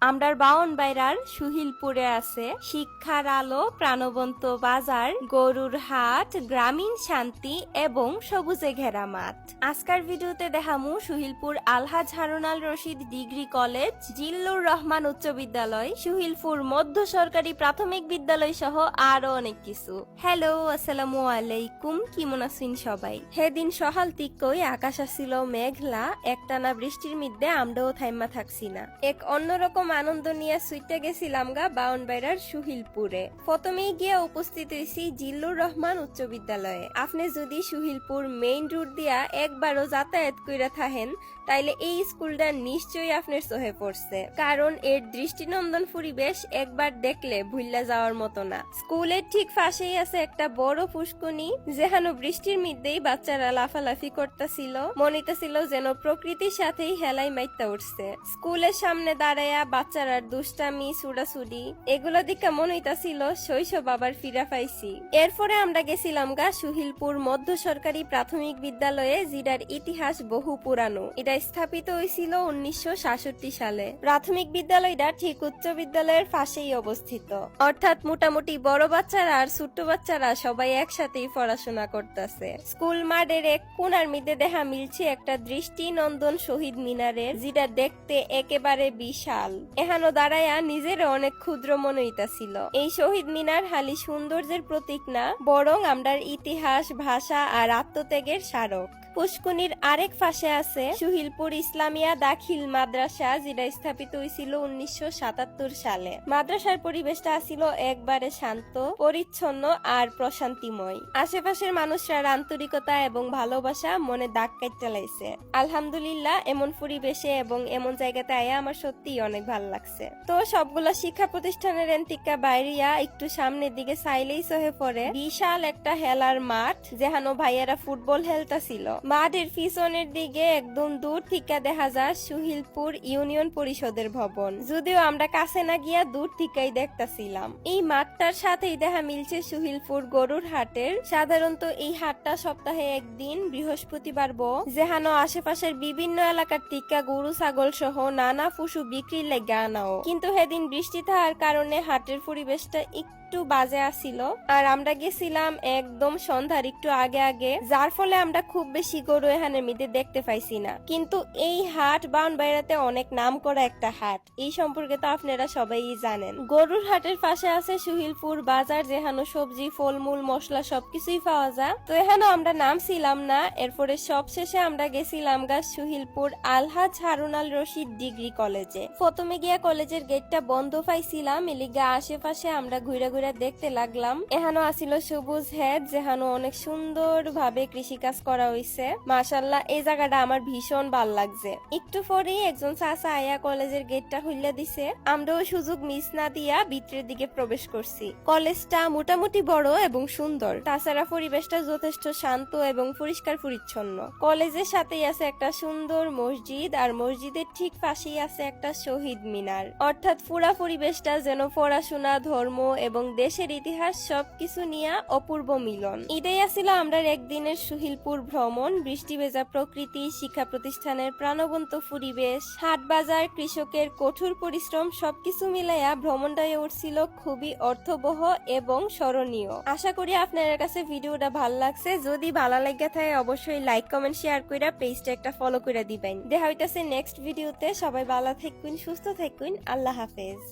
আমরার বাউনবাইরার সুহিলপুরে আছে শিক্ষার আলো, প্রাণবন্ত বাজার, গরুর হাট, গ্রামীণ শান্তি এবং সবুজে ঘেরা মাঠ। আজকের ভিডিওতে দেখামু সুহিলপুর আলহাজ হারুন আল রশিদ ডিগ্রি কলেজ, জিল্লুর রহমান উচ্চ বিদ্যালয়, সুহিলপুর মধ্য সরকারি প্রাথমিক বিদ্যালয় সহ আরো অনেক কিছু। হ্যালো, আসসালামু আলাইকুম, কেমন আছেন সবাই? সেদিন সকাল তিকই আকাশ আসছিল মেঘলা, একটানা বৃষ্টির মধ্যে আমরাও থাইমা থাকছি না। এক অন্যরকম আনন্দ নিয়ে সুইটে গেছিলাম গা বাউনবাইরার সুহিলপুরে। প্রথমেই গিয়ে উপস্থিত হয়েছি জিল্লুর রহমান উচ্চ বিদ্যালয়ে। আপনি যদি সুহিলপুর মেইন রুট দিয়া একবারও যাতায়াত কইরা থাকেন তাইলে এই স্কুলটা নিশ্চয়ই আপনার চোখে পড়ছে, কারণ এর দৃষ্টিনন্দন পরিবেশ একবার দেখলে ভুললা যাওয়ার মতো না। স্কুলের ঠিক পাশেই আছে একটা বড় পুষ্কুনি, যেখানে বৃষ্টির মধ্যেই বাচ্চারা লাফালাফি করতেছিল, মনিতেছিল যেন প্রকৃতির সাথেই হেলাই মাইতে উঠছে। স্কুলের সামনে দাঁড়ায়া বাচ্চারার দুষ্টামি, ছুড়াছুড়ি এগুলো দিকে মনে হইতাছিল শৈশব আবার ফিরা পাইছি। এরপরে আমরা গেছিলাম গা সুহিলপুর মধ্য সরকারি প্রাথমিক বিদ্যালয়ে, যেটার ইতিহাস বহু পুরানো। এটা স্থাপিত হয়েছিল 1966 সালে। প্রাথমিক বিদ্যালয়টা ঠিক উচ্চ বিদ্যালয়ের পাশেই অবস্থিত, অর্থাৎ মোটামুটি বড় বাচ্চারা আর ছোট্ট বাচ্চারা সবাই একসাথেই পড়াশোনা করতেছে। স্কুল মাঠের এক কোনার মধ্যে দেখা মিলছে একটা দৃষ্টিনন্দন শহীদ মিনারের, যেটা দেখতে একেবারে বিশাল। এখানো দাঁড়ায়া নিজের অনেক ক্ষুদ্র মনে হইতাছিল। এই শহীদ মিনার হালি সৌন্দর্যের প্রতীক না, বরং আমরার ইতিহাস, ভাষা আর আত্মত্যাগের স্মারক। পুষ্কুনির আরেক পাশে আছে সুহিলপুর ইসলামিয়া দাখিল মাদ্রাসা, যেটা স্থাপিত হয়েছিল 1977 সালে। মাদ্রাসার পরিবেশটা ছিল একবারে শান্ত, পরিচ্ছন্ন আর প্রশান্তিময়। আশেপাশের মানুষরা আন্তরিকতা এবং ভালোবাসা মনে দাগ কাটতে লাইছে। আলহামদুলিল্লাহ, এমন পরিবেশে এবং এমন জায়গাতে আয়া আমার সত্যিই অনেক ভালো লাগছে। তো সবগুলা শিক্ষা প্রতিষ্ঠানের এন্তিকা বাইরিয়া একটু সামনের দিকে চাইলেই চোখে পড়ে বিশাল একটা খেলার মাঠ, যেখানে ভাইয়ারা ফুটবল খেলতাছিল। মাঠের পিছনের দিকে একদম দূর থেকে দেখা যায় সুহিলপুর ইউনিয়ন পরিষদের ভবন, যদিও আমরা কাছে না গিয়া দূর থেকেই দেখতাছিলাম। এই মাঠটার সাথেই দেখা মিলছে সুহিলপুর গরুর হাটের। সাধারণত এই হাটটা সপ্তাহে একদিন বৃহস্পতিবার যেখানে আশেপাশের বিভিন্ন এলাকার টিকা গরু, ছাগল সহ নানা পশু বিক্রির লেগে আনাও, কিন্তু সেদিন বৃষ্টি থাকার কারণে হাটের পরিবেশটা একটু বাজে আসিল। আর আমরা গেছিলাম একদম সন্ধ্যার একটু আগে আগে, যার ফলে আমরা খুব বেশি গরু এখানের মধ্যে দেখতে পাইছি না। কিন্তু এই হাট বাউনবাইরাতে অনেক নাম করা একটা হাট, এই সম্পর্কে তো আপনারা সবাই জানেন। গরুর হাটের পাশে আছে সুহিলপুর বাজার, যেখানে সবজি, ফলমূল, মশলা সবকিছুই পাওয়া যায়। তো এখানে আমরা নামছিলাম না। এরপরে সবশেষে আমরা গেছিলাম গা সুহিলপুর আলহাজ হারুন আল রশিদ ডিগ্রি কলেজে। প্রথমে গিয়া কলেজের গেটটা বন্ধ পাইছিলাম, এলিগা আশেপাশে আমরা ঘুরে ঘুরে দেখতে লাগলাম। এখানে আসিল সবুজ হেড, যেখানে অনেক সুন্দর ভাবে কৃষিকাজ করা হয়েছে। মাশাআল্লাহ, এই জায়গাটা আমার ভীষণ ভাল লাগছে। একটু পরেই একজন চাচা আয়া কলেজের গেটটা খুলে দিছে। আমরাও সুযোগ মিস না দিয়া ভিতরের দিকে প্রবেশ করছি। কলেজটা মোটামুটি বড় এবং সুন্দর, তাছাড়া পরিবেশটা যথেষ্ট শান্ত এবং পরিষ্কার পরিচ্ছন্ন। কলেজের সাথেই আছে একটা সুন্দর মসজিদ, আর মসজিদের ঠিক পাশেই আছে একটা শহীদ মিনার। অর্থাৎ পুরা পরিবেশটা যেন পড়াশোনা, ধর্ম এবং দেশের ইতিহাস সবকিছু নিয়ে অপূর্ব মিলন। এটাই আসিল আমরা একদিনের সুহিলপুর ভ্রমণ। বৃষ্টি ভেজা প্রকৃতি, শিক্ষা প্রতিষ্ঠানের প্রাণবন্ত পরিবেশ, হাট বাজার, কৃষকের কঠোর পরিশ্রম সবকিছু মিলাইয়া ভ্রমণটা উঠছিল খুবই অর্থবহ এবং স্মরণীয়। আশা করি আপনাদের কাছে ভিডিওটা ভালো লাগছে। যদি ভালো লাগে থাকে অবশ্যই লাইক, কমেন্ট, শেয়ার কইরা পেজটা একটা ফলো করে দিবেন। দেখা হইতাছে নেক্সট ভিডিওতে। সবাই ভালো থাকুন, সুস্থ থাকুন, আল্লাহ হাফেজ।